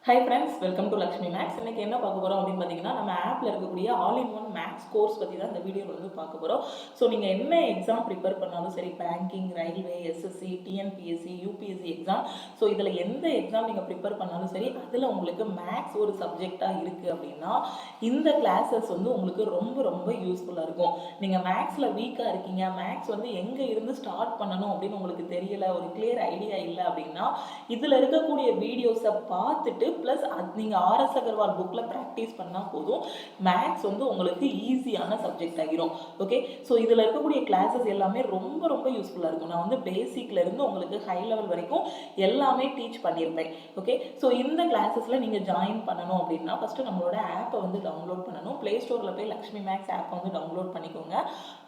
Hi friends, welcome to Lakshmi Max. இன்னைக்கு என்ன பார்க்க போறோம் அப்படின்னு பார்த்தீங்கன்னா நம்ம ஆப்ல இருக்கக்கூடிய all in one max course பற்றி தான் இந்த வீடியோவில் வந்து பார்க்க போகிறோம். ஸோ நீங்கள் என்ன எக்ஸாம் ப்ரிப்பேர் பண்ணாலும் சரி, banking, railway, SSC, TNPSC, UPSC exam, so இதில் எந்த எக்ஸாம் நீங்கள் ப்ரிப்பேர் பண்ணாலும் சரி, அதில் உங்களுக்கு மேக்ஸ் ஒரு சப்ஜெக்டாக இருக்குது அப்படின்னா இந்த கிளாஸஸ் வந்து உங்களுக்கு ரொம்ப ரொம்ப யூஸ்ஃபுல்லாக இருக்கும். நீங்கள் மேக்ஸில் வீக்காக இருக்கீங்க, மேக்ஸ் வந்து எங்கே இருந்து ஸ்டார்ட் பண்ணணும் அப்படின்னு உங்களுக்கு தெரியல, ஒரு கிளியர் ஐடியா இல்லை அப்படின்னா இதில் இருக்கக்கூடிய வீடியோஸை பார்த்துட்டு ப்ளஸ் நீங்கள் ஆர்எஸ் அகர்வால் புக்கில் ப்ராக்டிஸ் பண்ணால் போதும், மேக்ஸ் வந்து உங்களுக்கு ஈஸியான சப்ஜெக்ட் ஆகிரும். ஓகே, ஸோ இதில் இருக்கக்கூடிய கிளாஸஸ் எல்லாமே ரொம்ப ரொம்ப யூஸ்ஃபுல்லாக இருக்கும். நான் வந்து பேசிக்லேருந்து உங்களுக்கு ஹை லெவல் வரைக்கும் எல்லாமே டீச் பண்ணியிருப்பேன். ஓகே, ஸோ இந்த கிளாஸஸில் நீங்கள் ஜாயின் பண்ணணும் அப்படின்னா ஃபஸ்ட்டு நம்மளோட ஆப்பை வந்து டவுன்லோட் பண்ணணும். ப்ளே ஸ்டோரில் போய் லக்ஷ்மி மேக்ஸ் ஆப்பை வந்து டவுன்லோட் பண்ணிக்கோங்க.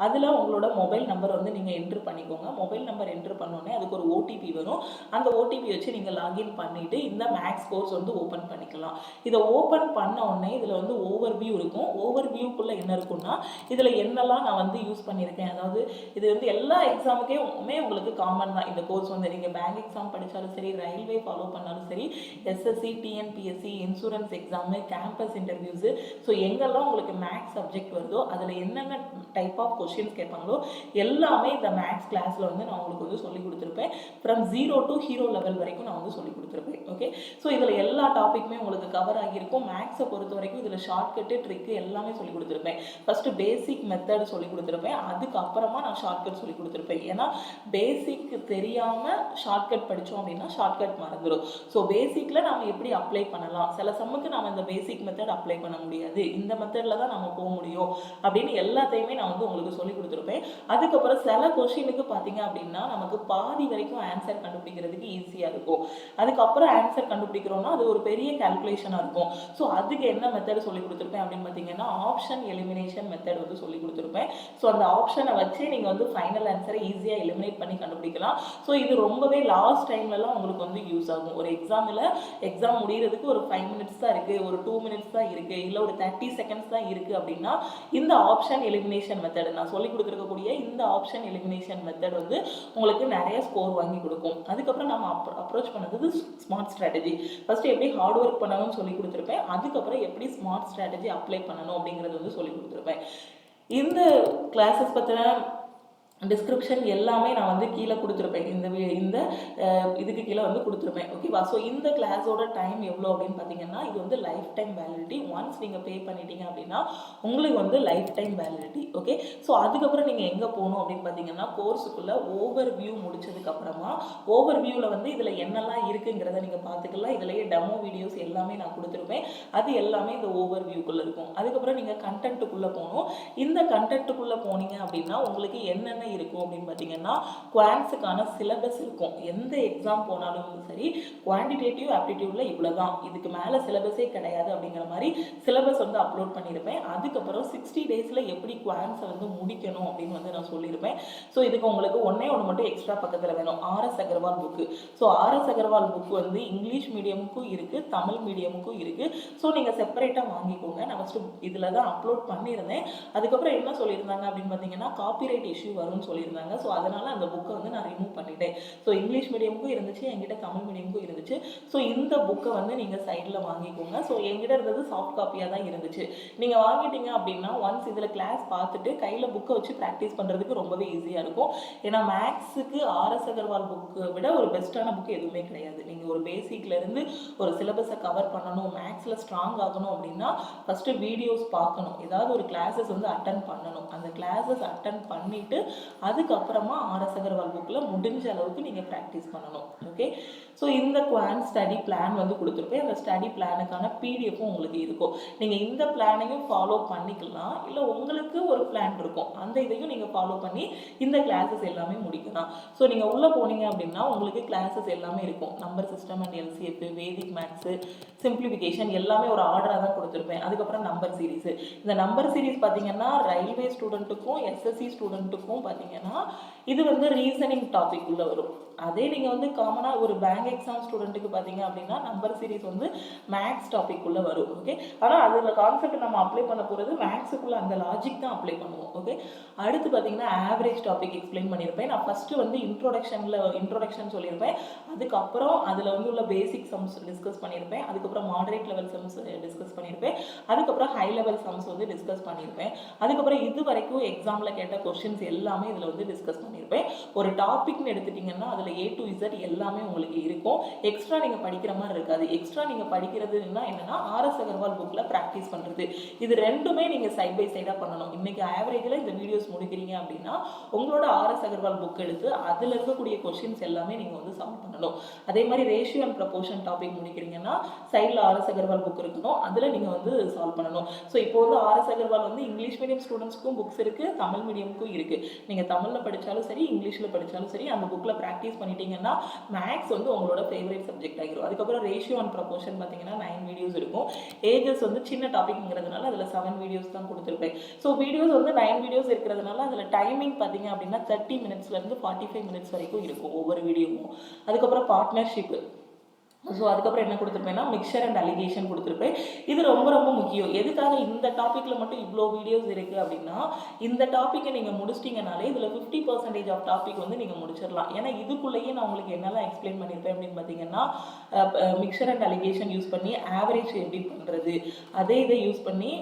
அதில் உங்களோட மொபைல் நம்பர் வந்து நீங்கள் என்ட்ரு பண்ணிக்கோங்க. மொபைல் நம்பர் என்ட்ரு பண்ணோடனே அதுக்கு ஒரு ஓடிபி வரும். அந்த ஓடிபி வச்சு நீங்கள் லாகின் பண்ணிவிட்டு இந்த மேக்ஸ் கோர்ஸ் வந்து ஓப்பன் பண்ணிக்கலாம். இதை ஓப்பன் பண்ண உடனே இதில் வந்து ஓவர் வியூ இருக்கும். ஓவர் வியூக்குள்ளே என்ன இருக்குன்னா இதில் என்னெல்லாம் நான் வந்து யூஸ் பண்ணியிருக்கேன், அதாவது இது வந்து எல்லா எக்ஸாமுக்குமே உங்களுக்கு காமன் தான். இந்த கோர்ஸ் வந்து நீங்கள் பேங்க் எக்ஸாம் படித்தாலும் சரி, ரயில்வே ஃபாலோ பண்ணாலும் சரி, SSC, TNPSC, insurance exam, campus interviews, so எங்கெல்லாம் உங்களுக்கு மேக்ஸ் சப்ஜெக்ட் வருதோ அதில் என்னென்ன டைப் ஆஃப் கொஸ்டின்ஸ் கேட்பாங்களோ எல்லாமே இந்த மேக்ஸ் கிளாஸில் வந்து நான் உங்களுக்கு வந்து சொல்லி கொடுத்துருப்பேன். ஃப்ரம் 0 to ஹீரோ லெவல் வரைக்கும் நான் வந்து சொல்லி கொடுத்துருப்பேன். ஓகே, ஸோ இதில் எல்லா டாப்பிக்குமே உங்களுக்கு கவர் ஆகியிருக்கும். மேக்ஸை பொறுத்த வரைக்கும் இதில் ஷார்ட்கட்டு, ட்ரிக்கு எல்லாமே சொல்லி கொடுத்துருப்பேன். ஃபஸ்ட்டு பேசிக் மெத்தட் சொல்லி கொடுத்துருப்பேன், அதுக்கப்புறமா நான் ஷார்ட்கட் சொல்லி கொடுத்துருப்பேன். ஏன்னா பேசிக் தெரியாமல் ஷார்ட்கட் படித்தோம் அப்படின்னா ஷார்ட்கட் மறந்துடும். ஸோ பேசிக்கில் நம்ம எப்படி அப்ளை பண்ணலாம், சில சம்முக்கு நம்ம இந்த பேசிக் மெத்தட் அப்ளை பண்ண முடியாது, இந்த மெத்தடில் தான் நம்ம போக முடியும் அப்படின்னு எல்லாத்தையுமே நான் வந்து உங்களுக்கு சொல்லி கொடுத்துருப்பேன். அதுக்கப்புறம் சில கொஸ்டினுக்கு பார்த்தீங்க அப்படின்னா நமக்கு பாதி வரைக்கும் ஆன்சர் கண்டுபிடிக்கிறதுக்கு ஈஸியாக இருக்கும். அதுக்கப்புறம் ஆன்சர் கண்டுபிடிக்கிறோம்னா அது ஒரு பெரிய கால்குலேஷனாக இருக்கும். ஸோ அதுக்கு என்ன மெத்தட் சொல்லி கொடுத்துருப்பேன் அப்படின்னு பார்த்தீங்கன்னா ஆப்ஷன் எலிமினேஷன் மெத்தட் வந்து சொல்லி கொடுத்துருப்பேன். ஸோ அந்த ஆப்ஷனை வச்சு நீங்கள் வந்து ஃபைனல் ஆன்சரை ஈஸியாக எலிமினேட் பண்ணி கண்டுபிடிக்கலாம். ஸோ இது ரொம்பவே லாஸ்ட் டைம்லலாம் உங்களுக்கு வந்து யூஸ் ஆகும். ஒரு எக்ஸாம் முடிகிறதுக்கு ஒரு 5 minutes தான் இருக்குது, ஒரு 2 minutes தான் இருக்குது, இல்லை ஒரு 30 seconds தான் இருக்குது அப்படின்னா இந்த ஆப்ஷன் எலிமினேஷன் மெத்தட் நான் சொல்லி கொடுத்துருக்கக்கூடிய இந்த ஆப்ஷன் எலிமினேஷன் மெத்தட் வந்து உங்களுக்கு நிறைய ஸ்கோர் வாங்கி கொடுக்கும். அதுக்கப்புறம் நம்ம அப்ரோச் பண்ணது ஸ்மார்ட் ஸ்ட்ராட்டஜி. ஃபஸ்ட்டு எப்படி ஹார்ட் ஒர்க் பண்ணணும்னு சொல்லி கொடுத்துருப்பேன், அதுக்கப்புறம் எப்படி ஸ்மார்ட் ஸ்ட்ராட்டஜி அப்ளை பண்ணணும் அப்படிங்கிறது வந்து சொல்லி கொடுத்துருப்பேன். இந்த கிளாஸஸ் பற்றின டிஸ்கிரிப்ஷன் எல்லாமே நான் வந்து கீழே கொடுத்துருப்பேன். இந்த இதுக்கு கீழே வந்து கொடுத்துருப்பேன். ஓகேவா, ஸோ இந்த கிளாஸோட டைம் எவ்வளோ அப்படின்னு பார்த்தீங்கன்னா இது வந்து லைஃப் டைம் வேலிடிட்டி. ஒன்ஸ் நீங்கள் பே பண்ணிட்டீங்க அப்படின்னா உங்களுக்கு வந்து life time validity. Okay, so அதுக்கப்புறம் நீங்கள் எங்கே போகணும் அப்படின்னு பார்த்தீங்கன்னா கோர்ஸுக்குள்ளே ஓவர் வியூ முடிச்சதுக்கப்புறமா ஓவர் வியூவில் வந்து இதில் என்னெல்லாம் இருக்குங்கிறத நீங்கள் பார்த்துக்கலாம். இதுலேயே டெமோ வீடியோஸ் எல்லாமே நான் கொடுத்துருப்பேன், அது எல்லாமே இந்த ஓவர் வியூக்குள்ளே இருக்கும். அதுக்கப்புறம் நீங்கள் கண்டென்ட்டுக்குள்ளே போகணும். இந்த கண்டென்ட்டுக்குள்ளே போனீங்க அப்படின்னா உங்களுக்கு என்னென்ன இருக்கும் அப்படின்னு பார்த்தீங்கன்னா குவான்ட்ஸுக்கான சிலபஸ் இருக்கும். எந்த எக்ஸாம் போனாலும் சரி குவான்டிடேட்டிவ் ஆப்டிடியூட்ல இவ்வளவுதான், இதுக்கு மேலே சிலபஸே கிடையாது அப்படிங்கிற மாதிரி சிலபஸ் வந்து அப்லோட் பண்ணியிருப்பேன். அதுக்கப்புறம் 60 daysல எப்படி குவான்ட்ஸை வந்து முடிக்கணும் அப்படின்னு வந்து நான் சொல்லியிருப்பேன். ஸோ இதுக்கு உங்களுக்கு ஒன்று மட்டும் எக்ஸ்ட்ரா பக்கத்தில் வேணும், RS Agarwal book. So RS Agarwal book வந்து இங்கிலீஷ் மீடியமுக்கும் இருக்குது, தமிழ் மீடியமுக்கும் இருக்குது. ஸோ நீங்கள் செப்பரேட்டாக வாங்கிக்கோங்க. நான் ஃபஸ்ட்டு இதில் தான் அப்லோட் பண்ணியிருந்தேன். அதுக்கப்புறம் என்ன சொல்லியிருந்தாங்க அப்படின்னு பார்த்தீங்கன்னா காப்பிரைட் இஷ்யூ வரும்னு சொல்லியிருந்தாங்க. ஸோ அதனால அந்த புக்கை வந்து நான் ரிமூவ் பண்ணிட்டேன். ஸோ இங்கிலீஷ் மீடியமுக்கும் இருந்துச்சு, என்கிட்ட தமிழ் மீடியமுக்கும் இருந்துச்சு. ஸோ இந்த புக்கை வந்து நீங்கள் சைடில் வாங்கிக்கோங்க. ஸோ என்கிட்ட இருந்தது சாஃப்ட் காப்பியாக தான் இருந்துச்சு. நீங்கள் வாங்கிட்டீங்க அப்படின்னா ஒன்ஸ் இதில் கிளாஸ் பார்த்துட்டு கையில் புக்கை வச்சு ப்ராக்டிஸ் பண்ணுறதுக்கு ரொம்பவே ஈஸியாக இருக்கும். ஏன்னா மேக்ஸுக்கு ஆர்எஸ் அகர்வால் புக்கை விட ஒரு பெஸ்ட்டான புக்கு எதுவுமே கிடையாது. நீங்கள் ஒரு பேசிக்லேருந்து ஒரு சிலபஸை கவர் பண்ணணும், மேக்ஸில் ஸ்ட்ராங் ஆகணும் அப்படின்னா ஃபஸ்ட்டு வீடியோஸ் பார்க்கணும், ஏதாவது ஒரு கிளாஸஸ் வந்து அட்டன் பண்ணணும். அந்த கிளாஸஸ் அட்டன் பண்ணிவிட்டு அதுக்கப்புறமா ஆர்எஸ் அகர்வால் புக்கில் முடிஞ்ச அளவுக்கு நீங்கள் ப்ராக்டிஸ் பண்ணணும். ஓகே, ஸோ இந்த குவான்ட் ஸ்டடி பிளான் வந்து கொடுத்துருப்பேன். அந்த ஸ்டடி பிளானுக்கான பிடிஎஃப்பும் உங்களுக்கு இருக்கும். நீங்கள் இந்த பிளானையும் ஃபாலோ பண்ணிக்கலாம், இல்லை உங்களுக்கு ஒரு பிளான் இருக்கும் அந்த இதையும் நீங்கள் ஃபாலோ பண்ணி இந்த கிளாஸஸ் எல்லாமே முடிக்கலாம். ஸோ நீங்கள் உள்ளே போனீங்க அப்படின்னா உங்களுக்கு கிளாஸஸ் எல்லாமே இருக்கும். Number system and LCF, Vedic maths, simplification எல்லாமே ஒரு ஆர்டராக தான் கொடுத்துருப்பேன். அதுக்கப்புறம் நம்பர் சீரீஸ். இந்த நம்பர் சீரீஸ் பார்த்தீங்கன்னா ரயில்வே ஸ்டூடெண்ட்டுக்கும் எஸ்எஸ்சி ஸ்டூடெண்ட்டுக்கும் பார்த்தீங்கன்னா இது வந்து ரீசனிங் டாபிக் உள்ள வரும். அதே நீங்கள் வந்து காமனாக ஒரு பேங்க் எக்ஸாம் ஸ்டூடெண்ட்டுக்கு பார்த்தீங்க அப்படின்னா நம்பர் சீரிஸ் வந்து மேக்ஸ் டாபிக் உள்ள வரும். ஓகே, ஆனால் அதில் கான்செப்ட் நம்ம அப்ளை பண்ண போகிறது மேக்ஸுக்குள்ள அந்த லாஜிக் தான் அப்ளை பண்ணுவோம். ஓகே, அடுத்து பார்த்தீங்கன்னா ஆவரேஜ் டாபிக் எக்ஸ்பிளைன் பண்ணியிருப்பேன். நான் ஃபஸ்ட்டு வந்து இன்ட்ரோடக்ஷன் சொல்லியிருப்பேன். அதுக்கப்புறம் அதில் வந்து உள்ள பேசிக் சம்ஸ் டிஸ்கஸ் பண்ணியிருப்பேன். அதுக்கப்புறம் மாடரேட் லெவல் சம்ஸ் டிஸ்கஸ் பண்ணியிருப்பேன். அதுக்கப்புறம் ஹை லெவல் சம்ஸ் வந்து டிஸ்கஸ் பண்ணியிருப்பேன். அதுக்கப்புறம் இது வரைக்கும் எக்ஸாமில் கேட்ட கொஸ்டின்ஸ் எல்லாமே இதில் வந்து டிஸ்கஸ் பண்ணியிருப்பேன். ஒரு டாபிக்னு எடுத்துட்டிங்கன்னா அதில் A to Z எல்லாமே உங்களுக்கு இருக்கும். எக்ஸ்ட்ரா நீங்கள் படிக்கிற மாதிரி இருக்காது. எக்ஸ்ட்ரா நீங்கள் படிக்கிறதுனா என்னென்னா RS அகர்வால் புக்கில் ப்ராக்டிஸ் பண்ணுறது, இது ரெண்டுமே நீங்கள் சைட் பை சைடாக பண்ணணும். இன்றைக்கி ஆவரேஜில் இந்த வீடியோஸ் முடிக்கிறீங்க அப்படின்னா உங்களோட RS அகர்வால் புக் எடுத்து அதில் இருக்கக்கூடிய கொஸ்டின்ஸ் எல்லாமே நீங்கள் வந்து சால்வ் பண்ணணும். அதே மாதிரி ரேஷியோ அண்ட் ப்ரப்போர்ஷன் டாபிக் முடிக்கிறீங்கன்னா சைடில் RS அகர்வால் புக் இருக்கணும், அதில் நீங்கள் வந்து சால்வ் பண்ணணும். ஸோ இப்போ வந்து RS அகர்வால் வந்து இங்கிலீஷ் மீடியம் ஸ்டூடெண்ட்ஸ்க்கும் புக்ஸ் இருக்குது, தமிழ் மீடியமுக்கும் இருக்குது. நீங்கள் தமிழில் படித்தாலும் சரி, இங்கிலீஷில் படித்தாலும் சரி, அந்த புக்கில் ப்ராக்டிஸ் பண்ணிட்டீங்கன்னா மேக்ஸ் வந்து உங்களோட ஃபேவரட் சப்ஜெக்ட் ஆகிடும். அதுக்கப்புறம் ரேஷியோ அண்ட் ப்ரப்போர்ஷன் பார்த்தீங்கன்னா 9 வீடியோஸ் இருக்கும். ஏஜஸ் வந்து சின்ன டாபிக்ங்கிறதுனால அதில் 7 வீடியோஸ் தான் கொடுத்துருப்பேன். ஸோ வீடியோஸ் வந்து 9 வீடியோஸ் இருக்கிறதுனால அதில் டைமிங் பார்த்தீங்க அப்படின்னா 30 மினிட்ஸ்லேருந்து 45 மினிட்ஸ் வரைக்கும் இருக்கும் ஒவ்வொரு வீடியோவும். அதுக்கப்புறம் பார்ட்னர்ஷிப்பு, ஸோ அதுக்கப்புறம் என்ன கொடுத்துருப்பேன்னா மிக்சர் அண்ட் அலிகேஷன் கொடுத்துருப்பேன். இது ரொம்ப ரொம்ப முக்கியம். எதுக்காக இந்த டாப்பிக்கில் மட்டும் இவ்வளோ வீடியோஸ் இருக்குது அப்படின்னா, இந்த டாப்பிக்கை நீங்கள் முடிச்சிட்டிங்கனாலே இதில் 50% ஆஃப் டாபிக் வந்து நீங்கள் முடிச்சிடலாம். ஏன்னா இதுக்குள்ளேயே நான் உங்களுக்கு என்னெல்லாம் எக்ஸ்பிளைன் பண்ணியிருப்பேன் அப்படின்னு பார்த்தீங்கன்னா, மிக்சர் அண்ட் அலிகேஷன் யூஸ் பண்ணி ஆவரேஜ் எப்படி பண்ணுறது, அதே இதை யூஸ் பண்ணி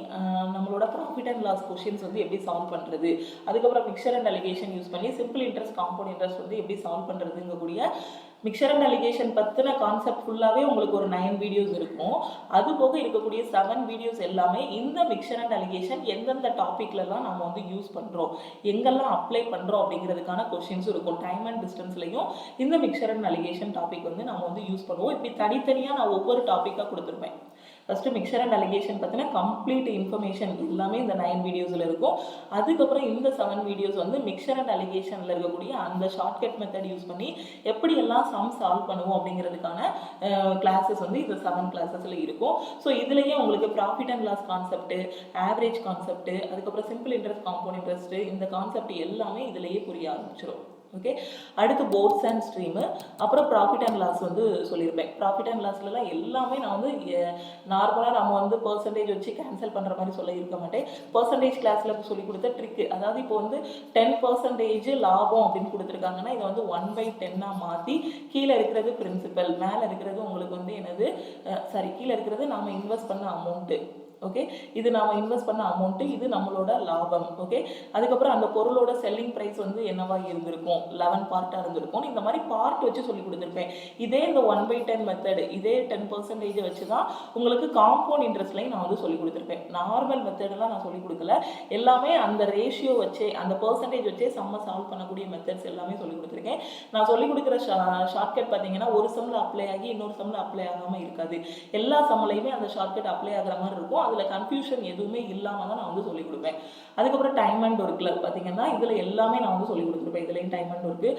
நம்மளோட ப்ராஃபிட் அண்ட் லாஸ் கொஷின்ஸ் வந்து எப்படி சால்வ் பண்ணுறது, அதுக்கப்புறம் மிக்சர் அண்ட் அலிகேஷன் யூஸ் பண்ணி சிம்பிள் இன்ட்ரெஸ்ட் காம்பவுண்ட் இன்ட்ரெஸ்ட் வந்து எப்படி சால்வ் பண்ணுறதுங்கக்கூடிய மிக்சர் அண்ட் அலிகேஷன் பற்றின கான்செப்ட் ஃபுல்லாகவே உங்களுக்கு ஒரு 9 வீடியோஸ் இருக்கும். அது போக இருக்கக்கூடிய 7 வீடியோஸ் எல்லாமே இந்த மிக்சர் அண்ட் அலிகேஷன் எந்தெந்த டாப்பிக்லலாம் நம்ம வந்து யூஸ் பண்ணுறோம், எங்கெல்லாம் அப்ளை பண்ணுறோம் அப்படிங்கிறதுக்கான கொஸ்டின்ஸ் இருக்கும். டைம் அண்ட் டிஸ்டன்ஸ்லையும் இந்த மிக்சர் அண்ட் அலிகேஷன் டாபிக் வந்து நம்ம வந்து யூஸ் பண்ணுவோம். இப்படி தனித்தனியாக நான் ஒவ்வொரு டாப்பிக்காக கொடுத்துருப்பேன். ஃபஸ்ட்டு மிக்சர் அண்ட் அலிகேஷன் பார்த்தீங்கன்னா கம்ப்ளீட் இன்ஃபர்மேஷன் எல்லாமே இந்த 9 வீடியோஸில் இருக்கும். அதுக்கப்புறம் இந்த 7 வீடியோஸ் வந்து மிக்சர் அண்ட் அலிகேஷனில் இருக்கக்கூடிய அந்த ஷார்ட்கட் மெத்தட் யூஸ் பண்ணி எப்படியெல்லாம் சம் சால்வ் பண்ணுவோம் அப்படிங்கிறதுக்கான கிளாஸஸ் வந்து இந்த 7 கிளாஸஸில் இருக்கும். ஸோ இதுலேயே உங்களுக்கு profit and loss concept, average concept, அதுக்கப்புறம் சிம்பிள் இன்ட்ரெஸ்ட் காம்பவுண்ட் இன்ட்ரெஸ்ட், இந்த கான்செப்ட் எல்லாமே இதிலேயே புரிய ஆரம்பிச்சிடும். ஓகே, அடுத்து போர்ட்ஸ் அண்ட் ஸ்ட்ரீமு, அப்புறம் ப்ராஃபிட் அண்ட் லாஸ் வந்து சொல்லியிருப்பேன். ப்ராஃபிட் அண்ட் லாஸ்லலாம் எல்லாமே நான் வந்து நார்மலாக நம்ம வந்து பர்சன்டேஜ் வச்சு கேன்சல் பண்ணுற மாதிரி சொல்ல இருக்க மாட்டேன். பர்சன்டேஜ் கிளாஸில் சொல்லி கொடுத்த ட்ரிக்கு, அதாவது இப்போ வந்து 10% லாபம் அப்படின்னு கொடுத்துருக்காங்கன்னா இதை வந்து 1/10 மாற்றி கீழே இருக்கிறது பிரின்சிபல், மேலே இருக்கிறது உங்களுக்கு வந்து என்னது கீழே இருக்கிறது நாம் இன்வெஸ்ட் பண்ண அமௌண்ட்டு. ஓகே, இது நாம் இன்வெஸ்ட் பண்ண அமௌண்ட்டு, இது நம்மளோட லாபம். ஓகே, அதுக்கப்புறம் அந்த பொருளோட செல்லிங் ப்ரைஸ் வந்து என்னவா இருந்திருக்கும், 11 பார்ட்டாக இருந்திருக்கும். இந்த மாதிரி பார்ட் வச்சு சொல்லி கொடுத்துருப்பேன். இதே இந்த 1/10 மெத்தட், இதே 10% வச்சு தான் உங்களுக்கு காம்பவுண்ட் இன்ட்ரெஸ்ட்லையும் நான் வந்து சொல்லி கொடுத்துருப்பேன். நார்மல் மெத்தடெல்லாம் நான் சொல்லி கொடுக்கல, எல்லாமே அந்த ரேஷியோ வச்சே, அந்த பர்சன்டேஜ் வச்சே சம்மை சால்வ் பண்ணக்கூடிய மெத்தட்ஸ் எல்லாமே சொல்லி கொடுத்துருக்கேன். நான் சொல்லி கொடுக்குற ஷார்ட்கட் பார்த்தீங்கன்னா ஒரு சம்மில் அப்ளை ஆகி இன்னொரு சம்மில் அப்ளை ஆகாமல் இருக்காது. எல்லா சம்மிலையுமே அந்த ஷார்ட்கட் அப்ளை ஆகிற மாதிரி இருக்கும். அதில் கன்ஃபியூஷன் எதுவுமே இல்லாமல் தான் நான் வந்து சொல்லிக் கொடுப்பேன். அதுக்கப்புறம் டைம் அண்ட் ஒர்க்கில் பார்த்தீங்கன்னா இதில் எல்லாமே நான் வந்து சொல்லிக் கொடுத்துருப்பேன். இதுலேயும் டைம் அண்ட் ஒர்க்கு,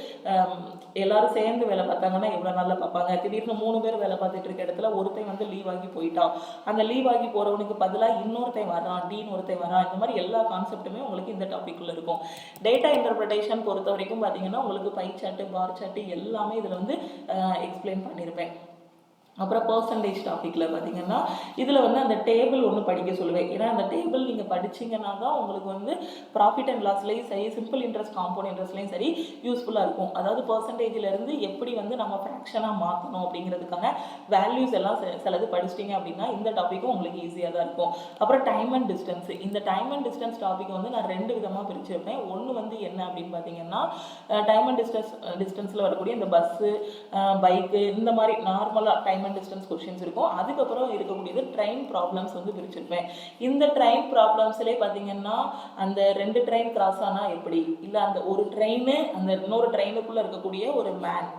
எல்லாரும் சேர்ந்து வேலை பார்த்தாங்கன்னா எவ்வளோ நல்லா பார்ப்பாங்க. திடீர்னு 3 பேர் வேலை பார்த்துட்டு இருக்க இடத்துல ஒருத்தன் வந்து லீவ் ஆகி போயிட்டான், அந்த லீவ் ஆகி போகிறவனுக்கு பதிலாக இன்னொருத்தன் வரான், டீன் ஒருத்தன் வரான். இந்த மாதிரி எல்லா கான்செப்ட்டுமே உங்களுக்கு இந்த டாப்பிக்குள்ள இருக்கும். டேட்டா இன்டர்பிரிட்டேஷன் பொறுத்த வரைக்கும் பார்த்தீங்கன்னா உங்களுக்கு பை சார்ட்டு, பார் சார்ட்டு எல்லாமே இதில் வந்து எக்ஸ்பிளைன் பண்ணியிருப்பேன். அப்புறம் பர்சன்டேஜ் டாப்பிக்கில் பார்த்தீங்கன்னா இதில் வந்து அந்த டேபிள் ஒன்று படிக்க சொல்லுவேன். ஏன்னா அந்த டேபிள் நீங்கள் படிச்சிங்கன்னா தான் உங்களுக்கு வந்து ப்ராஃபிட் அண்ட் லாஸ்லேயும் சரி, சிம்பிள் இன்ட்ரெஸ்ட் காம்பவுண்ட் இன்ட்ரெஸ்ட்லையும் சரி யூஸ்ஃபுல்லாக இருக்கும். அதாவது பர்சன்டேஜிலேருந்து எப்படி வந்து நம்ம ஃப்ராக்ஷனாக மாற்றணும் அப்படிங்கிறதுக்கான வேல்யூஸ் எல்லாம் சிலது படிச்சிட்டிங்க அப்படின்னா இந்த டாப்பிக்கும் உங்களுக்கு ஈஸியாக தான் இருக்கும். அப்புறம் டைம் அண்ட் டிஸ்டன்ஸ், இந்த டைம் அண்ட் டிஸ்டன்ஸ் டாபிக் வந்து நான் 2 விதமாக பிரிச்சுருப்பேன். ஒன்று வந்து என்ன அப்படின்னு பார்த்தீங்கன்னா டைம் அண்ட் டிஸ்டன்ஸில் வரக்கூடிய இந்த பஸ்ஸு, பைக்கு, இந்த மாதிரி நார்மலாக டைம் அண்ட் டிஸ்டன்ஸ் கொஸ்டின்ஸ் இருக்கும். அதுக்கப்புறம் இருக்கக்கூடியது ட்ரெயின் ப்ராப்ளம்ஸ் வந்து பிரிச்சிருப்பேன். இந்த ட்ரெயின் ப்ராப்ளம்ஸ்லேயே பார்த்தீங்கன்னா அந்த 2 ட்ரெயின் கிராஸ் ஆனால் எப்படி, இல்லை அந்த ஒரு ட்ரெயின் அந்த இன்னொரு ட்ரெயினுக்குள்ளே இருக்கக்கூடிய ஒரு மேன்,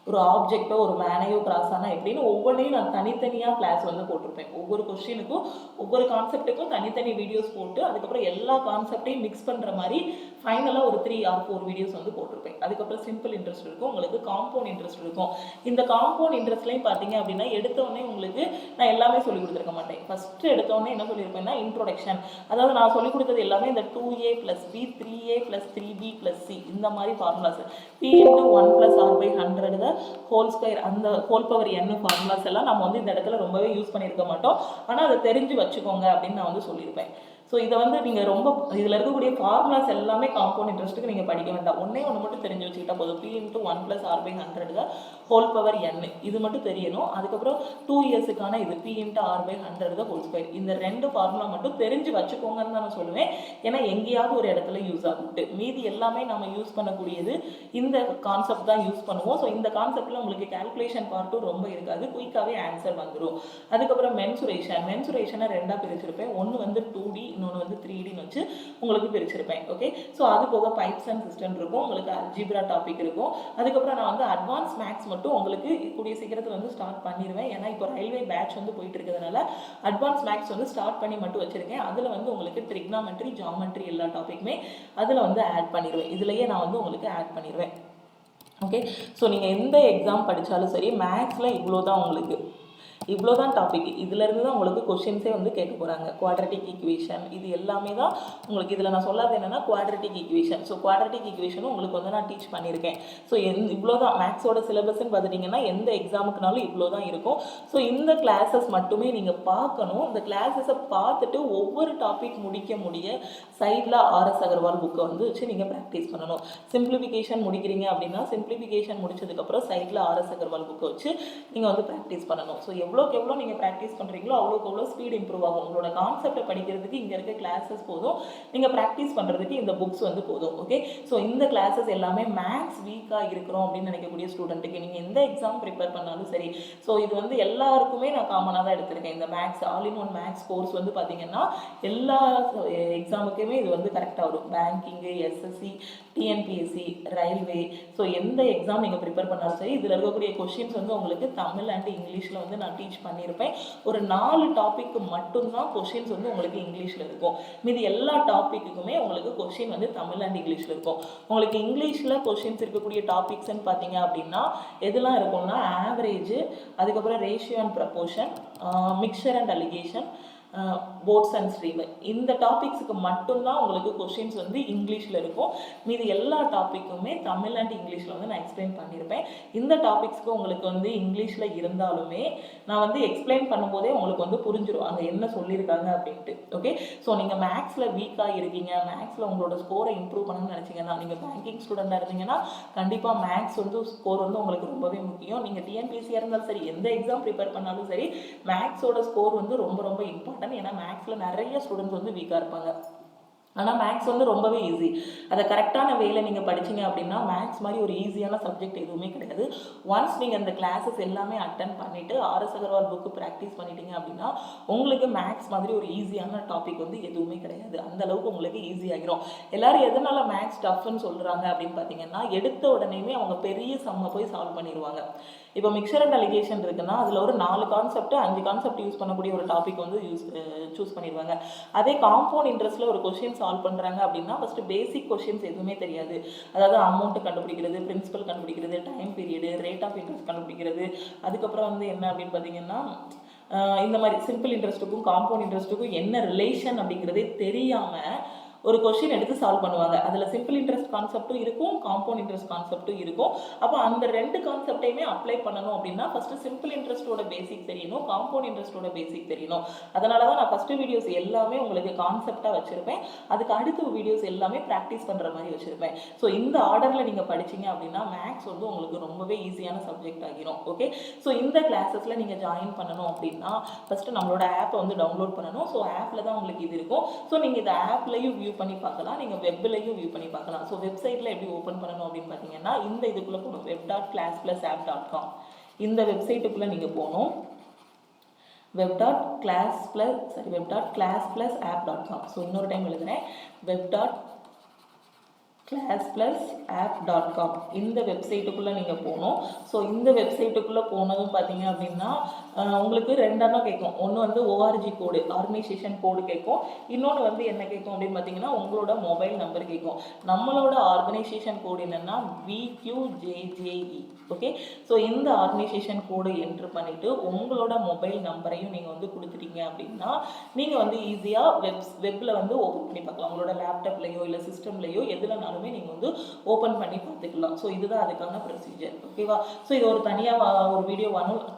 ஒரு ஆப்ஜெக்டோ ஒரு மேனையோ கிராஸ் ஆனால் எப்படின்னு ஒவ்வொன்றையும் நான் தனித்தனியாக கிளாஸ் வந்து போட்டிருப்பேன். ஒவ்வொரு கொஸ்டினுக்கும் ஒவ்வொரு கான்செப்ட்டுக்கும் தனித்தனி வீடியோஸ் போட்டு அதுக்கப்புறம் எல்லா கான்செப்டையும் மிக்ஸ் பண்ணுற மாதிரி ஃபைனலாக ஒரு 3 or 4 வீடியோஸ் வந்து போட்டிருப்பேன். அதுக்கப்புறம் சிம்பிள் இன்ட்ரெஸ்ட் இருக்கும், உங்களுக்கு காம்பவுண்ட் இன்ட்ரெஸ்ட் இருக்கும். இந்த காம்பவுண்ட் இன்ட்ரெஸ்ட்லையும் பார்த்தீங்க அப்படின்னா எடுத்தோடனே உங்களுக்கு நான் எல்லாமே சொல்லிக் கொடுத்துருக்க மாட்டேன். ஃபஸ்ட்டு எடுத்தோடனே என்ன சொல்லியிருப்பேன்னா இன்ட்ரோடக்ஷன், அதாவது நான் சொல்லிக் கொடுத்தது எல்லாமே இந்த 2a + b 3a + 3b + c இந்த மாதிரி formulas, p × 1 + r/100 whole square அந்த ஹோல் பவர் n ஃபார்முலாஸ் எல்லாம் நம்ம வந்து இந்த இடத்துல ரொம்பவே யூஸ் பண்ணியிருக்க மாட்டோம். ஆனால் அதை தெரிஞ்சு வச்சுக்கோங்க அப்படின்னு நான் வந்து சொல்லியிருப்பேன். ஸோ இதை வந்து நீங்கள் ரொம்ப இதில் இருக்கக்கூடிய ஃபார்முலாஸ் எல்லாமே காம்பவுண்ட் இன்ட்ரெஸ்ட்டுக்கு நீங்கள் படிக்க வேண்டாம். ஒன்று மட்டும் தெரிஞ்சு வச்சுக்கிட்டா போதும். p × 1 + r/100 whole power n இது மட்டும் தெரியணும். அதுக்கப்புறம் 2 இயர்ஸுக்கான இது p × r/100 ஹோல் ஸ்கொயர், இந்த 2 ஃபார்முலா மட்டும் தெரிஞ்சு வச்சுக்கோங்கன்னு தான் நான் சொல்லுவேன். ஏன்னா எங்கேயாவது ஒரு இடத்துல யூஸ் ஆகுது. மீதி எல்லாமே நம்ம யூஸ் பண்ணக்கூடியது இந்த கான்செப்ட் தான் யூஸ் பண்ணுவோம். ஸோ இந்த கான்செப்டில் உங்களுக்கு கால்குலேஷன் பார்ட்டும் ரொம்ப இருக்காது, குயிக்காகவே ஆன்சர் வந்துடும். அதுக்கப்புறம் மென்சுரேஷனை 2ஆக பிரிச்சிருப்பேன். ஒன்று வந்து 2D, இன்னொன்று வந்து 3Dன்னு வச்சு உங்களுக்கு பிரிச்சிருப்பேன். ஓகே, ஸோ அது போக பைப்ஸ் அண்ட் சிஸ்டம் இருக்கும், உங்களுக்கு அல்ஜிப்ரா டாபிக் இருக்கும். அதுக்கப்புறம் நான் வந்து அட்வான்ஸ் மேக்ஸ் மட்டும் உங்களுக்கு கூடிய சீக்கிரத்தில் வந்து ஸ்டார்ட் பண்ணிடுவேன். ஏன்னா இப்போ ரயில்வே பேட்ச் வந்து போயிட்டு இருக்கிறதுனால அட்வான்ஸ் மேக்ஸ் வந்து ஸ்டார்ட் பண்ணி மட்டும் வச்சிருக்கேன். அதில் வந்து உங்களுக்கு ட்ரிக்னாமெட்ரி, ஜாமெட்ரி எல்லா டாப்பிக்குமே அதில் வந்து ஆட் பண்ணிடுவேன். இதுலேயே நான் வந்து உங்களுக்கு ஆட் பண்ணிடுவேன். ஓகே, ஸோ நீங்கள் எந்த எக்ஸாம் படித்தாலும் சரி மேக்ஸில் இவ்வளோ தான் டாபிக். இதிலேருந்து தான் உங்களுக்கு கொஷின்ஸே வந்து கேட்க போகிறாங்க. குவாட்ரட்டிக் ஈக்குவேஷன் இது எல்லாமே தான் உங்களுக்கு. இதில் நான் சொல்லாது என்னென்னா குவாட்ரட்டிக் ஈக்குவேஷன். ஸோ குவாட்ரட்டிக் ஈக்குவேஷனும் உங்களுக்கு வந்து நான் டீச் பண்ணியிருக்கேன். ஸோ இவ்வளோ தான் மேக்ஸோட சிலபஸ்ன்னு பார்த்துட்டிங்கன்னா எந்த எக்ஸாமுக்குனாலும் இவ்வளோ தான் இருக்கும். ஸோ இந்த கிளாஸஸ் மட்டுமே நீங்கள் பார்க்கணும். இந்த கிளாஸஸை பார்த்துட்டு ஒவ்வொரு டாபிக் முடிக்க சைடில் RS அகர்வால் புக்கை வந்து வச்சு நீங்கள் ப்ராக்டிஸ் பண்ணணும். சிம்பிளிஃபிகேஷன் முடிக்கிறீங்க அப்படின்னா சிம்பிளிஃபிகேஷன் முடிச்சதுக்கப்புறம் சைடில் RS அகர்வால் புக்கை வச்சு நீங்கள் வந்து ப்ராக்டிஸ் பண்ணணும். ஸோ எவ்வளோக்கு எவ்வளோ நீங்கள் ப்ராக்டிஸ் பண்ணுறீங்களோ அவ்வளோக்கு எவ்வளோ ஸ்பீட் இம்ப்ரூவ் ஆகும். உங்களோட கான்செப்டை படிக்கிறதுக்கு இங்கே இருக்க கிளாஸஸ் போதும், நீங்கள் ப்ராக்டிஸ் பண்ணுறதுக்கு இந்த புக்ஸ் வந்து போதும். ஓகே, ஸோ இந்த கிளாஸஸ் எல்லாமே மேக்ஸ் வீக்காக இருக்கிறோம் அப்படின்னு நினைக்கக்கூடிய ஸ்டூடெண்ட்டுக்கு நீங்கள் எந்த எக்ஸாம் ப்ரிப்பேர் பண்ணாலும் சரி, ஸோ இது வந்து எல்லாருக்குமே நான் காமனாக தான் எடுத்திருக்கேன். இந்த மேக்ஸ் ஆல்-இன்-ஒன் மேக்ஸ் கோர்ஸ் வந்து பார்த்தீங்கன்னா எல்லா எக்ஸாமுக்குமே இது வந்து கரெக்டாக வரும். Banking, SSC, TNPSC, railway, so எந்த எக்ஸாம் நீங்கள் ப்ரிப்பேர் பண்ணாலும் சரி இதில் இருக்கக்கூடிய கொஷின்ஸ் வந்து உங்களுக்கு தமிழ் அண்ட் இங்கிலீஷில் வந்து நான் டீச் பண்ணியிருப்பேன். ஒரு 4 டாபிக்கு மட்டும்தான் கொஷின்ஸ் வந்து உங்களுக்கு இங்கிலீஷில் இருக்கும். மீதி எல்லா டாப்பிக்குமே உங்களுக்கு கொஷின் வந்து தமிழ் அண்ட் இங்கிலீஷில் இருக்கும். உங்களுக்கு இங்கிலீஷில் கொஷின்ஸ் இருக்கக்கூடிய டாபிக்ஸ்ன்னு பார்த்தீங்க அப்படின்னா எதெல்லாம் இருக்கும்னா ஆவரேஜ், அதுக்கப்புறம் ratio and proportion, mixer and allegation, bots and stream, இந்த டாபிக்ஸுக்கு மட்டும்தான் உங்களுக்கு கொஷின்ஸ் வந்து இங்கிலீஷில் இருக்கும். மீது எல்லா டாப்பிக்குமே தமிழ் அண்ட் இங்கிலீஷில் வந்து நான் எக்ஸ்பிளைன் பண்ணியிருப்பேன். இந்த டாபிக்ஸ்க்கு உங்களுக்கு வந்து இங்கிலீஷில் இருந்தாலுமே நான் வந்து எக்ஸ்பிளைன் பண்ணும்போதே உங்களுக்கு வந்து புரிஞ்சிடும் அங்கே என்ன சொல்லியிருக்காங்க அப்படின்ட்டு. ஓகே, ஸோ நீங்கள் மேக்ஸில் வீக்காக இருக்கீங்க, மேக்ஸில் உங்களோட ஸ்கோரை இம்ப்ரூவ் பண்ணணும்னு நினச்சிங்கன்னா, நீங்கள் பேங்கிங் ஸ்டூடெண்ட்டாக இருந்தீங்கன்னா கண்டிப்பாக மேக்ஸ் வந்து ஸ்கோர் வந்து உங்களுக்கு ரொம்பவே முக்கியம். நீங்கள் TNPSC இருந்தாலும் சரி எந்த எக்ஸாம் ப்ரிப்பேர் பண்ணாலும் சரி மேக்ஸோட ஸ்கோர் வந்து ரொம்ப ரொம்ப இம்பார்ட்டன்ட். ஏன்னா மேக்ஸில் நிறைய ஸ்டூடெண்ட்ஸ் வந்து வீக்காக இருப்பாங்க. ஆனால் மேக்ஸ் வந்து ரொம்பவே ஈஸி. அதை கரெக்டான வேலை நீங்கள் படிச்சிங்க அப்படின்னா மேக்ஸ் மாதிரி ஒரு ஈஸியான சப்ஜெக்ட் எதுவுமே கிடையாது. ஒன்ஸ் நீங்கள் அந்த கிளாஸஸ் எல்லாமே அட்டன் பண்ணிவிட்டு RS அகர்வால் புக்கு ப்ராக்டிஸ் பண்ணிட்டீங்க அப்படின்னா உங்களுக்கு மேக்ஸ் மாதிரி ஒரு ஈஸியான டாபிக் வந்து எதுவுமே கிடையாது. அந்த அளவுக்கு உங்களுக்கு ஈஸியாகிரும். எல்லாரும் எதனால் மேக்ஸ் டஃப்னு சொல்கிறாங்க அப்படின்னு பார்த்தீங்கன்னா எடுத்த உடனேயுமே அவங்க பெரிய சம்மை போய் சால்வ் பண்ணிடுவாங்க. இப்போ மிக்சர் அண்ட் அலிகேஷன் இருக்குன்னா அதில் ஒரு 4 கான்செப்ட் 5 கான்செப்ட் யூஸ் பண்ணக்கூடிய ஒரு டாபிக் வந்து சூஸ் பண்ணிடுவாங்க. அதே காம்பவுண்ட் இன்ட்ரெஸ்ட்டில் ஒரு கொஸ்டின் சால்வ் பண்ணுறாங்க அப்படின்னா ஃபஸ்ட்டு பேசிக் கொஸ்டின்ஸ் எதுவுமே தெரியாது. அதாவது அமௌண்ட் கண்டுபிடிக்கிறது, பிரின்சிபல் கண்டுபிடிக்கிறது, time period, rate of interest கண்டுபிடிக்கிறது, அதுக்கப்புறம் வந்து என்ன அப்படின்னு பார்த்தீங்கன்னா இந்த மாதிரி சிம்பிள் இன்ட்ரெஸ்ட்டுக்கும் காம்பவுண்ட் இன்ட்ரெஸ்ட்டுக்கும் என்ன ரிலேஷன் அப்படிங்கிறதே தெரியாமல் ஒரு கொஸ்டின் எடுத்து சால்வ் பண்ணுவாங்க. அதில் சிம்பிள் இன்ட்ரெஸ்ட் கான்செப்ட்டும் இருக்கும், காம்பவுண்ட் இன்ட்ரெஸ்ட் கான்செப்ட்டும் இருக்கும். அப்போ அந்த 2 கான்செப்டையுமே அப்ளை பண்ணணும் அப்படின்னா ஃபஸ்ட்டு சிம்பிள் இன்ட்ரெஸ்ட்டோட பேசிக் தெரியணும், காம்பவுண்ட் இன்ட்ரெஸ்ட்டோட பேசிக் தெரியணும். அதனால தான் நான் ஃபஸ்ட்டு வீடியோஸ் எல்லாமே உங்களுக்கு கான்செப்டாக வச்சுருப்பேன். அதுக்கு அடுத்த வீடியோஸ் எல்லாமே ப்ராக்டிஸ் பண்ணுற மாதிரி வச்சுருப்பேன். ஸோ இந்த ஆர்டரில் நீங்கள் படிச்சிங்க அப்படின்னா மேக்ஸ் வந்து உங்களுக்கு ரொம்பவே ஈஸியான சப்ஜெக்ட் ஆகிரும். ஓகே, ஸோ இந்த கிளாஸஸில் நீங்கள் ஜாயின் பண்ணணும் அப்படின்னா ஃபஸ்ட்டு நம்மளோட ஆப்பை வந்து டவுன்லோட் பண்ணணும். ஸோ ஆப்பில் தான் உங்களுக்கு இது இருக்கும். ஸோ நீங்கள் இந்த ஆப்லையும் வியூ பண்ணி பார்க்கலாம், நீங்கள் வெப்லையும் வியூ பண்ணி பார்க்கலாம். ஸோ வெப்சைட்டில் எப்படி ஓப்பன் பண்ணணும் அப்படின்னு பார்த்தீங்கன்னா இந்த இதுக்குள்ளே போகணும், web.class+app.com. இந்த வெப்சைட்டுக்குள்ளே நீங்கள் போகணும், web.class+app.com. ஸோ இன்னொரு டைம் எழுதுகிறேன், web.class+app.com. class+app.com இந்த வெப்சைட்டுக்குள்ளே நீங்கள் போகணும். ஸோ இந்த வெப்சைட்டுக்குள்ளே போனதும் பார்த்தீங்க அப்படின்னா உங்களுக்கு ரெண்டெண்ணம் கேட்கும். ஒன்று வந்து ஓஆர்ஜி கோடு, ஆர்கனைசேஷன் கோடு கேட்கும். இன்னொன்று வந்து என்ன கேட்கும் அப்படின்னு பார்த்தீங்கன்னா உங்களோட மொபைல் நம்பர் கேட்கும். நம்மளோட ஆர்கனைசேஷன் கோடு என்னென்னா VQJJE. ஓகே, ஸோ இந்த ஆர்கனைசேஷன் கோடு என்ட்ரு பண்ணிவிட்டு உங்களோட மொபைல் நம்பரையும் நீங்கள் வந்து கொடுத்துட்டீங்க அப்படின்னா நீங்கள் வந்து ஈஸியாக வெப்பில் வந்து ஓப்பன் பண்ணி பார்க்கலாம். உங்களோட லேப்டாப்லேயோ இல்லை சிஸ்டம்லேயோ எதுலனாலுமே நீங்கள் வந்து ஓப்பன் பண்ணி பார்த்துக்கலாம். ஸோ இதுதான் அதுக்கான ப்ரொசீஜர். ஓகேவா? ஸோ இது ஒரு தனியாக ஒரு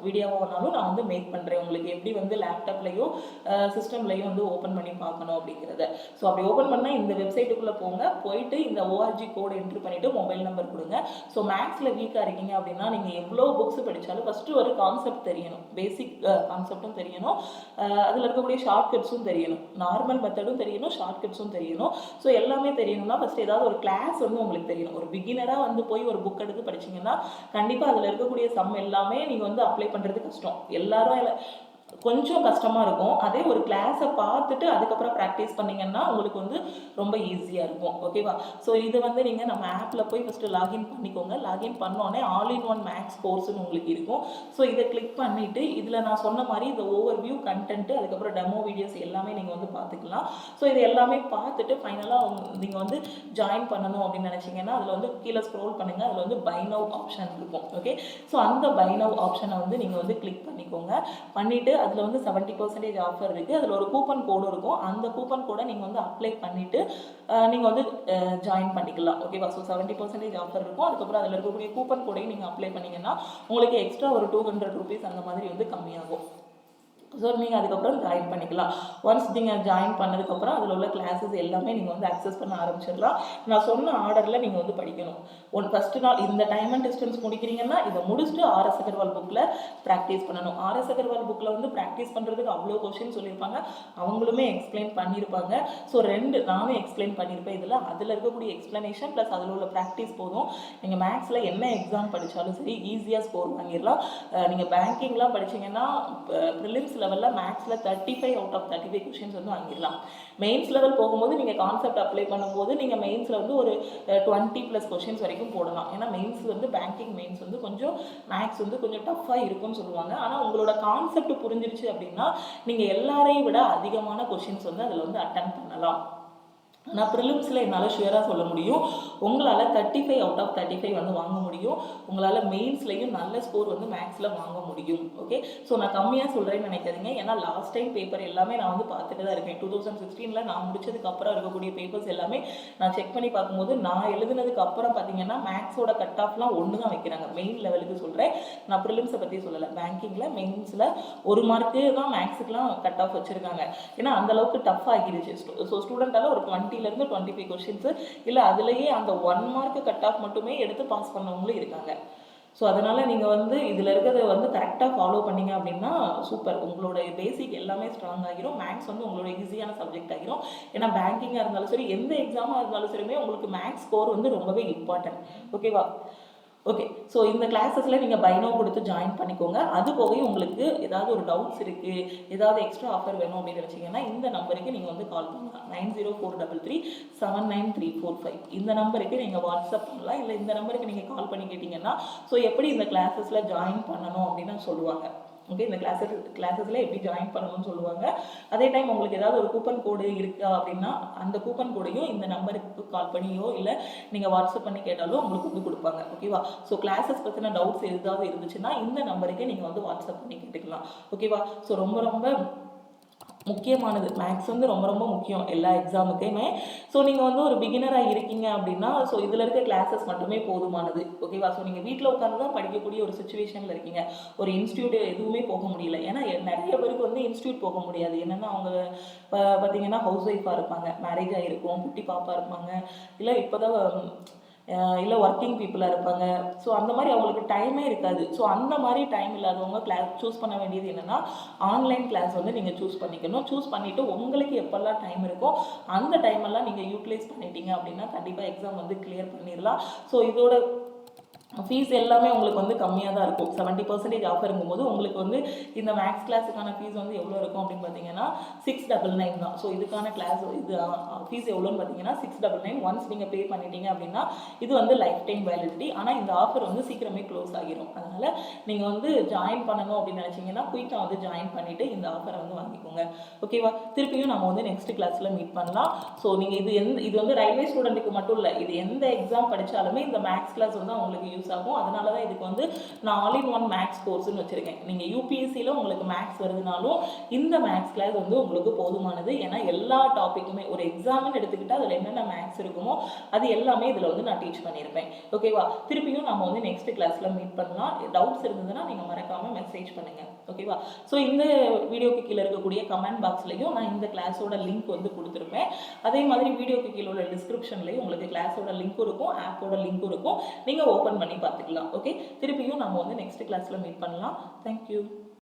வீடியோவானாலும் நான் வந்து மேக் பண்ணுறேன் உங்களுக்கு எப்படி வந்து லேப்டாப்லேயோ சிஸ்டம்லேயும் வந்து ஓப்பன் பண்ணி பார்க்கணும் அப்படிங்கிறத. ஸோ அப்படி ஓப்பன் பண்ணால் இந்த வெப்சைட்டுக்குள்ளே போயிட்டு இந்த ஓஆர்ஜி கோடு என்ட்ரு பண்ணிவிட்டு மொபைல் நம்பர் கொடுங்க. ஸோ மேக்ஸில் வீக்காக இருக்கீங்க அப்படின்னா நீங்கள் எவ்வளோ புக்ஸ் படித்தாலும் ஃபஸ்ட்டு ஒரு கான்செப்ட் தெரியணும். பேசிக் கான்செப்டும் தெரியணும், அதில் இருக்கக்கூடிய ஷார்ட்கட்ஸும் தெரியணும், நார்மல் மெத்தடும் தெரியணும், ஷார்ட்கட்ஸும் தெரியணும். ஸோ எல்லாமே தெரியணும்னா ஃபஸ்ட்டு ஏதாவது ஒரு கிளாஸ் வந்து உங்களுக்கு தெரியணும். ஒரு பிகினராக வந்து போய் ஒரு புக் எடுத்து படிச்சிங்கன்னா கண்டிப்பாக அதில் இருக்கக்கூடிய சம் எல்லாமே நீங்கள் வந்து அப்ளை பண்ணுறது கஷ்டம். எல்லாரும் கொஞ்சம் கஷ்டமாக இருக்கும். அதே ஒரு கிளாஸை பார்த்துட்டு அதுக்கப்புறம் ப்ராக்டிஸ் பண்ணிங்கன்னா உங்களுக்கு வந்து ரொம்ப ஈஸியாக இருக்கும். ஓகேவா? ஸோ இது வந்து நீங்கள் நம்ம ஆப்பில் போய் ஃபஸ்ட்டு லாகின் பண்ணிக்கோங்க. லாகின் பண்ணோடனே ஆல் இன் ஒன் மேக்ஸ் கோர்ஸ்னு உங்களுக்கு இருக்கும். ஸோ இதை கிளிக் பண்ணிவிட்டு இதில் நான் சொன்ன மாதிரி இந்த ஓவர்வியூ கண்டென்ட்டு அதுக்கப்புறம் டெமோ வீடியோஸ் எல்லாமே நீங்கள் வந்து பார்த்துக்கலாம். ஸோ இது எல்லாமே பார்த்துட்டு ஃபைனலாக நீங்கள் வந்து ஜாயின் பண்ணணும் அப்படின்னு நினச்சிங்கன்னா அதில் வந்து கீழே ஸ்க்ரோல் பண்ணுங்கள். அதில் வந்து பை நவ் ஆப்ஷன் இருக்கும். ஓகே, ஸோ அந்த பை நவ் ஆப்ஷனை வந்து நீங்கள் வந்து கிளிக் பண்ணிக்கோங்க. பண்ணிவிட்டு அதில் வந்து 70% ஆஃபர் இருக்குது. அதில் ஒரு கூப்பன் கோடு இருக்கும். அந்த கூப்பன் கோடை நீங்கள் வந்து அப்ளை பண்ணிவிட்டு நீங்கள் வந்து ஜாயின் பண்ணிக்கலாம். ஓகேவா? ஸோ 70% ஆஃபர் இருக்கும். அதுக்கப்புறம் அதில் இருக்கக்கூடிய கூப்பன் கோடையும் நீங்கள் அப்ளை பண்ணிங்கன்னா உங்களுக்கு எக்ஸ்ட்ரா ஒரு 200 ரூபீஸ் அந்த மாதிரி வந்து கம்மியாகும். ஸோ நீங்கள் அதுக்கப்புறம் ஜாயின் பண்ணிக்கலாம். ஒன்ஸ் நீங்கள் ஜாயின் பண்ணதுக்கப்புறம் அதில் உள்ள கிளாஸஸ் எல்லாமே நீங்கள் வந்து அக்சஸ் பண்ண ஆரம்பிச்சிடலாம். நான் சொன்ன ஆர்டரில் நீங்கள் வந்து படிக்கணும். ஃபஸ்ட்டு நாள் இந்த டைம் அண்ட் டிஸ்டன்ஸ் முடிக்கிறீங்கன்னா இதை முடிச்சுட்டு RS அகர்வால் புக்கில் ப்ராக்டிஸ் பண்ணணும். RS அகர்வால் புக்கில் வந்து ப்ராக்டிஸ் பண்ணுறதுக்கு அவ்வளோ கொஸ்டின் சொல்லியிருப்பாங்க, அவங்களுமே எக்ஸ்பிளைன் பண்ணியிருப்பாங்க. ஸோ நானும் எக்ஸ்பிளைன் பண்ணியிருப்பேன். அதில் இருக்கக்கூடிய எக்ஸ்ப்ளனேஷன் ப்ளஸ் அதில் உள்ள ப்ராக்டிஸ் போதும். நீங்கள் மேக்ஸில் என்ன எக்ஸாம் படித்தாலும் சரி ஈஸியாக ஸ்கோர் பண்ணிடலாம். நீங்கள் பேங்கிங்லாம் படிச்சிங்கன்னா ப்ரிலிம்ஸ் லெவலில் மேக்ஸில் 35 அவுட் ஆஃப் 35 கொஷின்ஸ் வந்து வாங்கிடலாம். மெயின்ஸ் லெவல் போகும்போது நீங்கள் கான்செப்ட் அப்ளை பண்ணும்போது நீங்கள் மெயின்ஸில் வந்து ஒரு 20+ கொஷின்ஸ் வரைக்கும் போடலாம். ஏன்னா மெயின்ஸ் வந்து பேங்கிங் மெயின்ஸ் வந்து கொஞ்சம் மேக்ஸ் வந்து கொஞ்சம் டஃப்பாக இருக்கும்னு சொல்லுவாங்க. ஆனால் உங்களோட கான்செப்ட் புரிஞ்சிருச்சு அப்படின்னா நீங்கள் எல்லாரையும் விட அதிகமான கொஷின்ஸ் வந்து அதில் வந்து அட்டன் பண்ணலாம். ஆனால் ப்ரிலிம்ஸில் என்னால் ஷுவராக சொல்ல முடியும், உங்களால் 35 அவுட் ஆஃப் 35 வந்து வாங்க முடியும். உங்களால் மெயின்ஸ்லையும் நல்ல ஸ்கோர் வந்து மேக்ஸில் வாங்க முடியும். ஓகே, ஸோ நான் கம்மியாக சொல்கிறேன்னு நினைக்காதீங்க. ஏன்னா லாஸ்ட் டைம் பேப்பர் எல்லாமே நான் வந்து பார்த்துட்டு தான் இருக்கேன். 2016 நான் முடிச்சதுக்கப்புறம் இருக்கக்கூடிய பேப்பர்ஸ் எல்லாமே நான் செக் பண்ணி பார்க்கும்போது நான் எழுதுனதுக்கு அப்புறம் பார்த்தீங்கன்னா மேக்ஸோட கட் ஆஃப்லாம் ஒன்று தான் வைக்கிறாங்க. மெயின் லெவலுக்கு சொல்கிறேன், நான் ப்ரிலிம்ஸை பற்றி சொல்லலை. பேங்கிங்கில் மெயின்ஸில் 1 மார்க்கு தான் மேக்ஸுக்குலாம் கட் ஆஃப் வச்சுருக்காங்க. ஏன்னா அந்தளவுக்கு டஃப் ஆகிடுச்சு. ஸோ ஸ்டூடெண்ட்டால் ஒரு 20லேருந்து 25 கொஸ்டின்ஸு இல்லை அதுலேயே அந்த 1 மார்க்கு கட் ஆஃப் மட்டுமே எடுத்து பாஸ் பண்ணவங்களும் இருக்காங்க. ஸோ அதனால் நீங்கள் வந்து இதில் இருக்கிறத வந்து கரெக்டாக ஃபாலோ பண்ணிங்க அப்படின்னா சூப்பர். உங்களோட பேசிக் எல்லாமே ஸ்ட்ராங் ஆகிரும். மேக்ஸ் வந்து உங்களோட ஈஸியான சப்ஜெக்ட் ஆகிரும். ஏன்னா பேங்கிங்காக இருந்தாலும் சரி எந்த எக்ஸாமாக இருந்தாலும் சரியுமே உங்களுக்கு மேக்ஸ் ஸ்கோர் வந்து ரொம்பவே இம்பார்ட்டன்ட். ஓகேவா? ஓகே, ஸோ இந்த கிளாஸஸில் நீங்கள் பை நவ் கொடுத்து ஜாயின் பண்ணிக்கோங்க. அது போக உங்களுக்கு ஏதாவது ஒரு டவுட்ஸ் இருக்குது, ஏதாவது எக்ஸ்ட்ரா ஆஃபர் வேணும் அப்படின்னு நினச்சிங்கன்னா இந்த நம்பருக்கு நீங்கள் வந்து கால் பண்ணலாம். 904333799345 இந்த நம்பருக்கு நீங்கள் வாட்ஸ்அப் பண்ணலாம். இல்லை இந்த நம்பருக்கு நீங்கள் கால் பண்ணி கேட்டிங்கன்னா ஸோ எப்படி இந்த கிளாஸஸில் ஜாயின் பண்ணணும் அப்படின்னு சொல்லுவாங்க. ஓகே, இந்த கிளாஸஸில் எப்படி ஜாயின் பண்ணணும்னு சொல்லுவாங்க. அதே டைம் உங்களுக்கு ஏதாவது ஒரு கூப்பன் கோடு இருக்கா அப்படின்னா அந்த கூப்பன் கோடையும் இந்த நம்பருக்கு கால் பண்ணியோ இல்லை நீங்கள் வாட்ஸ்அப் பண்ணி கேட்டாலும் உங்களுக்கு வந்து கொடுப்பாங்க. ஓகேவா? ஸோ கிளாஸஸ் பற்றின டவுட்ஸ் ஏதாவது இருந்துச்சுன்னா இந்த நம்பருக்கே நீங்கள் வந்து வாட்ஸ்அப் பண்ணி கேட்டுக்கலாம். ஓகேவா? ஸோ ரொம்ப முக்கியமானது மேக்ஸ் வந்து ரொம்ப முக்கியம் எல்லா எக்ஸாமுக்குமே. ஸோ நீங்கள் வந்து ஒரு பிகினராக இருக்கீங்க அப்படின்னா ஸோ இதில் இருக்க கிளாஸஸ் மட்டுமே போதுமானது. ஓகேவா? ஸோ நீங்கள் வீட்டில் உட்காந்து தான் படிக்கக்கூடிய ஒரு சுச்சுவேஷனில் இருக்கீங்க. ஒரு இன்ஸ்டியூட் எதுவுமே போக முடியல. ஏன்னா நிறைய பேருக்கு வந்து இன்ஸ்டியூட் போக முடியாது. என்னென்னா அவங்க பார்த்தீங்கன்னா ஹவுஸ் ஒய்ஃபாக இருப்பாங்க, மேரேஜ் ஆகிருக்கும், குட்டி பாப்பா இருப்பாங்க, இல்லை இப்போ தான் இல்லை ஒர்க்கிங் பீப்புளாக இருப்பாங்க. ஸோ அந்த மாதிரி அவங்களுக்கு டைமே இருக்காது. ஸோ அந்த மாதிரி டைம் இல்லாதவங்க கிளாஸ் சூஸ் பண்ண வேண்டியது என்னென்னா ஆன்லைன் கிளாஸ் வந்து நீங்கள் சூஸ் பண்ணிக்கணும். சூஸ் பண்ணிவிட்டு உங்களுக்கு எப்போல்லாம் டைம் இருக்கோ அந்த டைமெல்லாம் நீங்கள் யூட்டிலைஸ் பண்ணிட்டீங்க அப்படின்னா கண்டிப்பாக எக்ஸாம் வந்து கிளியர் பண்ணிடலாம். ஸோ இதோட ஃபீஸ் எல்லாமே உங்களுக்கு வந்து கம்மியாக தான் இருக்கும். 70% ஆஃபருங்கும் போது உங்களுக்கு வந்து இந்த மேக்ஸ் கிளாஸுக்கான ஃபீஸ் வந்து எவ்வளோ இருக்கும் அப்படின்னு பார்த்தீங்கன்னா 699 தான். ஸோ இதுக்கான கிளாஸ் இது ஃபீஸ் எவ்வளோன்னு பார்த்தீங்கன்னா 699. ஒன்ஸ் நீங்கள் பே பண்ணிட்டீங்க அப்படின்னா இது வந்து லைஃப் டைம் வேலிடிட்டி. ஆனால் இந்த ஆஃபர் வந்து சீக்கிரமே க்ளோஸ் ஆகிரும். அதனால் நீங்கள் வந்து ஜாயின் பண்ணணும் அப்படின்னு நினச்சிங்கன்னா குயிக்காக வந்து ஜாயின் பண்ணிவிட்டு இந்த ஆஃபரை வந்து வாங்கிக்கோங்க. ஓகேவா? திருப்பியும் நம்ம வந்து நெக்ஸ்ட் கிளாஸில் மீட் பண்ணலாம். ஸோ நீங்கள் இது வந்து ரயில்வே ஸ்டூடெண்ட்டுக்கு மட்டும் இல்லை, இது எந்த எக்ஸாம் படித்தாலுமே இந்த மேக்ஸ் கிளாஸ் வந்து அவங்களுக்கு யூஸ் ஆகும். அதனால தான் இதுக்கு வந்து நான் ஆல் இன் ஒன் மேக்ஸ் கோர்ஸ்னு வச்சிருக்கேன். நீங்க யூபிஎஸ்சியில் உங்களுக்கு மேக்ஸ் வருதுனாலும் இந்த மேக்ஸ் கிளாஸ் வந்து உங்களுக்கு போதுமானது. ஏன்னா எல்லா டாபிக்குமே ஒரு எக்ஸாம்னு எடுத்துக்கிட்டா அதில் என்னென்ன மேக்ஸ் இருக்குமோ அது எல்லாமே இதில் வந்து நான் டீச் பண்ணியிருப்பேன். ஓகேவா? திருப்பியும் நம்ம வந்து நெக்ஸ்ட் கிளாஸில் மீட் பண்ணலாம். டவுட்ஸ் இருந்ததுன்னா நீங்கள் மறக்காமல் மெசேஜ் பண்ணுங்க. ஓகேவா? ஸோ இந்த வீடியோக்கு கீழே இருக்கக்கூடிய கமெண்ட் பாக்ஸ்லையும் நான் இந்த கிளாஸோட லிங்க் வந்து கொடுத்துருப்பேன். அதே மாதிரி வீடியோக்கு கீழே உள்ள டிஸ்கிரிப்ஷன்லையும் உங்களுக்கு கிளாஸோட லிங்க் இருக்கும், ஆப்போட லிங்க் இருக்கும். நீங்கள் ஓப்பன் பண்ணி பார்த்துக்கலாம். ஓகே, திருப்பியும் நம்ம வந்து நெக்ஸ்ட் கிளாஸில் மீட் பண்ணலாம். தேங்க்யூ.